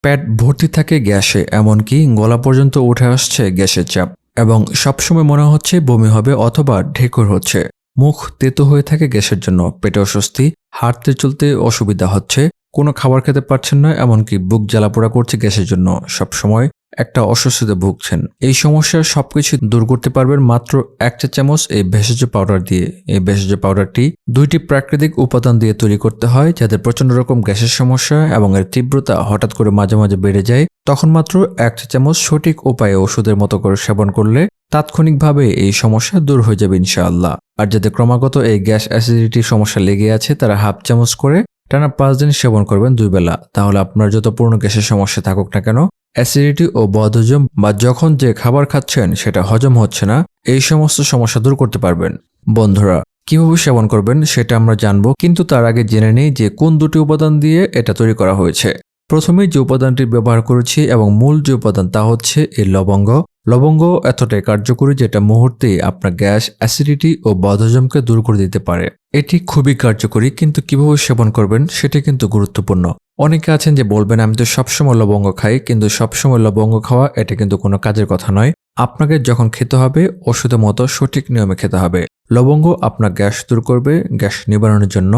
পেট ভর্তি থাকে গ্যাসে, এমনকি গলা পর্যন্ত উঠে আসছে গ্যাসের চাপ, এবং সবসময় মনে হচ্ছে বমি হবে অথবা ঢেকুর হচ্ছে। মুখ তেতো হয়ে থাকে গ্যাসের জন্য, পেটে অস্বস্তি, হাঁটতে চলতে অসুবিধা হচ্ছে, কোনো খাবার খেতে পারছেন না, এমনকি বুক জ্বালাপোড়া করছে গ্যাসের জন্য, সবসময় একটা অস্বস্তিতে ভুগছেন। এই সমস্যার সবকিছু দূর করতে পারবেন মাত্র 1 চা চামচ এই ভেষজ পাউডার দিয়ে। এই ভেষজ পাউডারটি 2টি প্রাকৃতিক উপাদান দিয়ে তৈরি করতে হয়। যাদের প্রচন্ড রকম গ্যাসের সমস্যা এবং এর তীব্রতা হঠাৎ করে মাঝে মাঝে বেড়ে যায়, তখন মাত্র 1 চা চামচ সঠিক উপায়ে ওষুধের মতো করে সেবন করলে তাৎক্ষণিকভাবে এই সমস্যা দূর হয়ে যাবে ইনশাআল্লাহ। আর যাদের ক্রমাগত এই গ্যাস অ্যাসিডিটির সমস্যা লেগে আছে, তারা 1/2 চামচ করে টানা 5 দিন সেবন করবেন 2 বেলা। তাহলে আপনার যত পুরনো গ্যাসের সমস্যা থাকুক না কেন, অ্যাসিডিটি ও বদহজম বা যখন যে খাবার খাচ্ছেন সেটা হজম হচ্ছে না, এই সমস্ত সমস্যা দূর করতে পারবেন। বন্ধুরা, কিভাবে সেবন করবেন সেটা আমরা জানবো, কিন্তু তার আগে জেনে নেই যে কোন দুটি উপাদান দিয়ে এটা তৈরি করা হয়েছে। প্রথমে যে উপাদানটি ব্যবহার করেছি এবং মূল যে উপাদান তা হচ্ছে এই লবঙ্গ। লবঙ্গ এতটাই কার্যকরী যেটা মুহূর্তেই আপনার গ্যাস, অ্যাসিডিটি ও বদহজমকে দূর করে দিতে পারে। এটি খুবই কার্যকরী, কিন্তু কিভাবে সেবন করবেন সেটা কিন্তু গুরুত্বপূর্ণ। অনেকে আছেন যে বলবেন, আমি তো সবসময় লবঙ্গ খাই, কিন্তু সবসময় লবঙ্গ খাওয়া এটা কিন্তু কোনো কাজের কথা নয়। আপনাকে যখন খেতে হবে ওষুধের মতো সঠিক নিয়মে খেতে হবে। লবঙ্গ আপনার গ্যাস দূর করবে। গ্যাস নিবারণের জন্য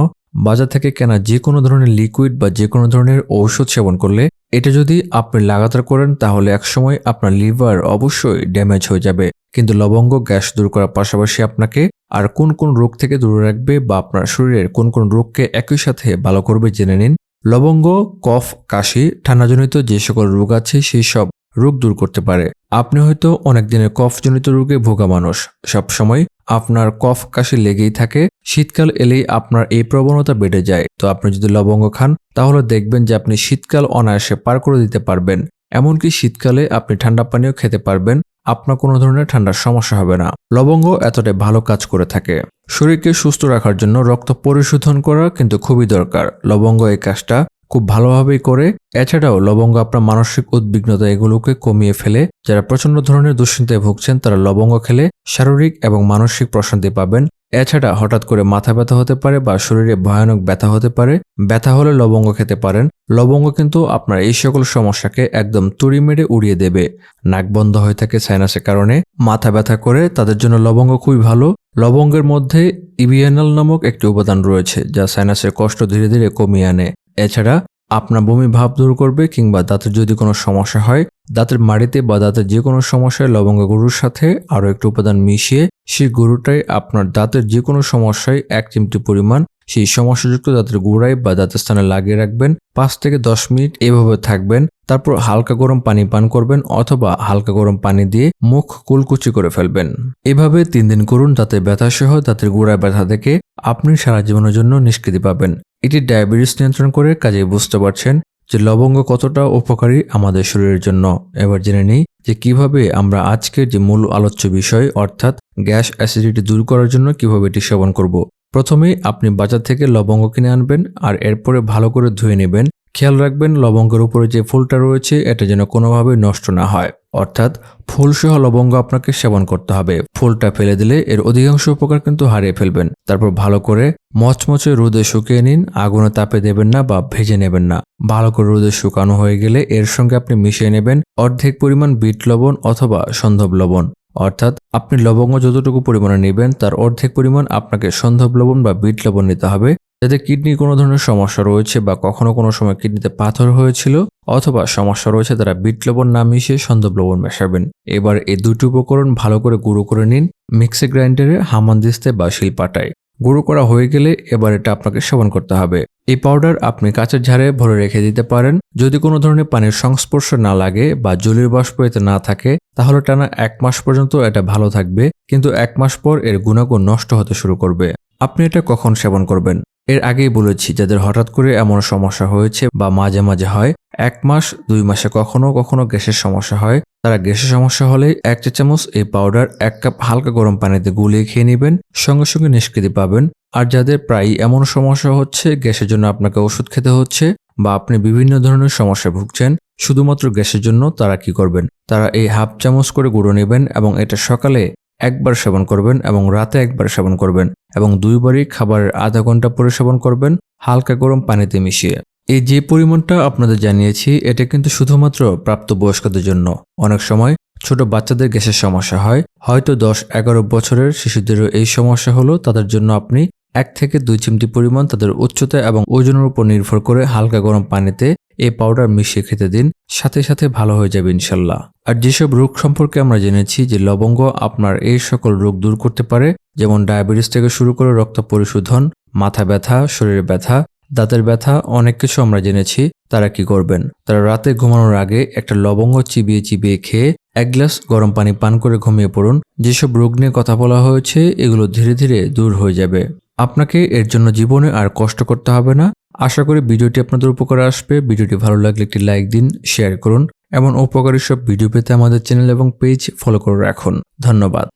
বাজার থেকে কেনা যে কোনো ধরনের লিকুইড বা যে কোনো ধরনের ঔষধ সেবন করলে, এটা যদি আপনি লাগাতার করেন তাহলে একসময় আপনার লিভার অবশ্যই ড্যামেজ হয়ে যাবে। কিন্তু লবঙ্গ গ্যাস দূর করার পাশাপাশি আপনাকে আর কোন কোন রোগ থেকে দূরে রাখবে বা আপনার শরীরের কোন কোন রোগকে একই সাথে ভালো করবে জেনে নিন। লবঙ্গ কফ, কাশি, ঠান্ডাজনিত যে সকল রোগ আছে সেই সব রোগ দূর করতে পারে। আপনি হয়তো অনেক দিনের কফজনিত রোগে ভোগা মানুষ, সবসময় আপনার কফ কাশি লেগেই থাকে। শীতকাল এলেই আপনার এই প্রবণতা বেড়ে যায়। তো আপনি যদি লবঙ্গ খান তাহলে দেখবেন যে আপনি শীতকাল অনায়াসে পার করে দিতে পারবেন। এমনকি শীতকালে আপনি ঠান্ডা পানীয় খেতে পারবেন, আপনার কোনো ধরনের ঠান্ডার সমস্যা হবে না। লবঙ্গ এতটাই ভালো কাজ করে থাকে। শরীরকে সুস্থ রাখার জন্য রক্ত পরিশোধন করা কিন্তু খুবই দরকার। লবঙ্গ এই কাজটা খুব ভালোভাবেই করে। এছাড়াও লবঙ্গ আপনার মানসিক উদ্বিগ্নতা এগুলোকে কমিয়ে ফেলে। যারা প্রচন্ড ধরনের দুশ্চিন্তায় ভুগছেন তারা লবঙ্গ খেলে শারীরিক এবং মানসিক প্রশান্তি পাবেন। এছাড়া হঠাৎ করে মাথা ব্যথা হতে পারে বা শরীরে ভয়ানক ব্যথা হতে পারে, ব্যথা হলে লবঙ্গ খেতে পারেন। লবঙ্গ কিন্তু আপনার এই সকল সমস্যাকে একদম তুড়ি মেরে উড়িয়ে দেবে। নাক বন্ধ হয়ে থাকে সাইনাসের কারণে, মাথা ব্যথা করে, তাদের জন্য লবঙ্গ খুবই ভালো। লবঙ্গের মধ্যে ইবিএনএল নামক একটি উপাদান রয়েছে যা সাইনাসের কষ্ট ধীরে ধীরে কমিয়ে আনে। এছাড়া আপনার বমি ভাব দূর করবে, কিংবা দাঁতের যদি কোনো সমস্যা হয়, দাঁতের মাড়িতে বা দাঁতের যে কোনো সমস্যায় লবঙ্গ গুঁড়োর সাথে আরও একটু উপাদান মিশিয়ে সেই গুঁড়োটাই আপনার দাঁতের যে কোনো সমস্যায় 1 চিমটি পরিমাণ সেই সমস্যাযুক্ত দাঁতের গোড়ায় বা দাঁতের স্থানে লাগিয়ে রাখবেন। 5 থেকে 10 মিনিট এভাবে থাকবেন। তারপর হালকা গরম পানি পান করবেন অথবা হালকা গরম পানি দিয়ে মুখ কুলকুচি করে ফেলবেন। এভাবে 3 দিন করুন। দাঁতের ব্যথা সহ দাঁতের গোড়ায় ব্যথা থেকে আপনি সারা জীবনের জন্য নিষ্কৃতি পাবেন। এটি ডায়াবেটিস নিয়ন্ত্রণ করে, কাজে বুঝতে পারছেন যে লবঙ্গ কতটা উপকারী আমাদের শরীরের জন্য। এবার জেনে নিই যে কিভাবে আমরা আজকের যে মূল আলোচ্য বিষয় অর্থাৎ গ্যাস অ্যাসিডিটি দূর করার জন্য কিভাবে এটি সেবন করব। প্রথমেই আপনি বাজার থেকে লবঙ্গ কিনে আনবেন আর এরপরে ভালো করে ধুয়ে নেবেন। খেয়াল রাখবেন লবঙ্গের উপরে যে ফুলটা রয়েছে এটা যেন কোনোভাবেই নষ্ট না হয়, অর্থাৎ ফুলসহ লবঙ্গ আপনাকে সেবন করতে হবে। ফুলটা ফেলে দিলে এর অধিকাংশ উপকার কিন্তু হারিয়ে ফেলবেন। তারপর ভালো করে মচমচে রোদে শুকিয়ে নিন। আগুনে তাপে দেবেন না বা ভেজে নেবেন না। ভালো করে রোদে শুকানো হয়ে গেলে এর সঙ্গে আপনি মিশিয়ে নেবেন অর্ধেক পরিমাণ বিট লবণ অথবা সন্ধব লবণ। অর্থাৎ আপনি লবঙ্গ যতটুকু পরিমাণে নেবেন তার অর্ধেক পরিমাণ আপনাকে সন্ধব লবণ বা বিট লবণ নিতে হবে। যাদের কিডনির কোনো ধরনের সমস্যা রয়েছে বা কখনো কোনো সময় কিডনিতে পাথর হয়েছিল অথবা সমস্যা রয়েছে, তারা বিট লবণ না মিশিয়ে সন্ধব লবণ মেশাবেন। এবার এই দুটি উপকরণ ভালো করে গুঁড়ো করে নিন মিক্সি গ্রাইন্ডারে, হামানদিস্তায় বা শিলপাটায়। গুঁড়ো করা হয়ে গেলে এবার এটা আপনাকে সেবন করতে হবে। এই পাউডার আপনি কাচের ঝাড়ে ভরে রেখে দিতে পারেন। যদি কোনো ধরনের পানির সংস্পর্শ না লাগে বা জলীয় বাষ্প এতে না থাকে তাহলে টানা 1 মাস পর্যন্ত এটা ভালো থাকবে, কিন্তু 1 মাস পর এর গুণাগুণ নষ্ট হতে শুরু করবে। আপনি এটা কখন সেবন করবেন? এর আগেই বলেছি, যাদের হঠাৎ করে এমন সমস্যা হয়েছে বা মাঝে মাঝে হয়, 1 মাস 2 মাসে কখনো কখনো গ্যাসের সমস্যা হয়, তারা গ্যাসের সমস্যা হলে 1 চা চামচ এই পাউডার 1 কাপ হালকা গরম পানিতে গুলিয়ে খেয়ে নেবেন, সঙ্গে সঙ্গে নিষ্কৃতি পাবেন। আর যাদের প্রায় এমন সমস্যা হচ্ছে, গ্যাসের জন্য আপনাকে ওষুধ খেতে হচ্ছে বা আপনি বিভিন্ন ধরনের সমস্যায় ভুগছেন শুধুমাত্র গ্যাসের জন্য, তারা কি করবেন? তারা এই 1/2 চামচ করে গুঁড়ো নেবেন এবং এটা সকালে একবার সেবন করবেন এবং রাতে একবার সেবন করবেন এবং 2 বারই খাবারের আধা ঘন্টা পরে সেবন করবেন হালকা গরম পানিতে মিশিয়ে। এই যে পরিমাণটা আপনাদের জানিয়েছি এটা কিন্তু শুধুমাত্র প্রাপ্তবয়স্কদের জন্য। অনেক সময় ছোট বাচ্চাদের গ্যাসের সমস্যা হয়, হয়তো 10-11 বছরের শিশুদেরও এই সমস্যা হলো, তাদের জন্য আপনি 1 থেকে 2 চিমটি পরিমাণ তাদের উচ্চতা এবং ওজনের উপর নির্ভর করে হালকা গরম পানিতে এই পাউডার মিশিয়ে খেতে দিন, সাথে সাথে ভালো হয়ে যাবে ইনশাল্লাহ। আর যেসব রোগ সম্পর্কে আমরা জেনেছি যে লবঙ্গ আপনার এই সকল রোগ দূর করতে পারে, যেমন ডায়াবেটিস থেকে শুরু করে রক্ত পরিশোধন, মাথা ব্যথা, শরীরে ব্যথা, দাঁতের ব্যথা, অনেক কিছু আমরা জেনেছি। তারা কি করবেন? তারা রাতে ঘুমানোর আগে একটা লবঙ্গ চিবিয়ে চিবিয়ে খেয়ে 1 গ্লাস গরম পানি পান করে ঘুমিয়ে পড়ুন। যেসব রোগ নিয়ে কথা বলা হয়েছে এগুলো ধীরে ধীরে দূর হয়ে যাবে। আপনাকে এর জন্য জীবনে আর কষ্ট করতে হবে না। আশা করি ভিডিওটি আপনাদের উপকারে আসবে। ভিডিওটি ভালো লাগলে একটি লাইক দিন, শেয়ার করুন। এমন উপকারী সব ভিডিও পেতে আমাদের চ্যানেল এবং পেজ ফলো করে রাখুন। ধন্যবাদ।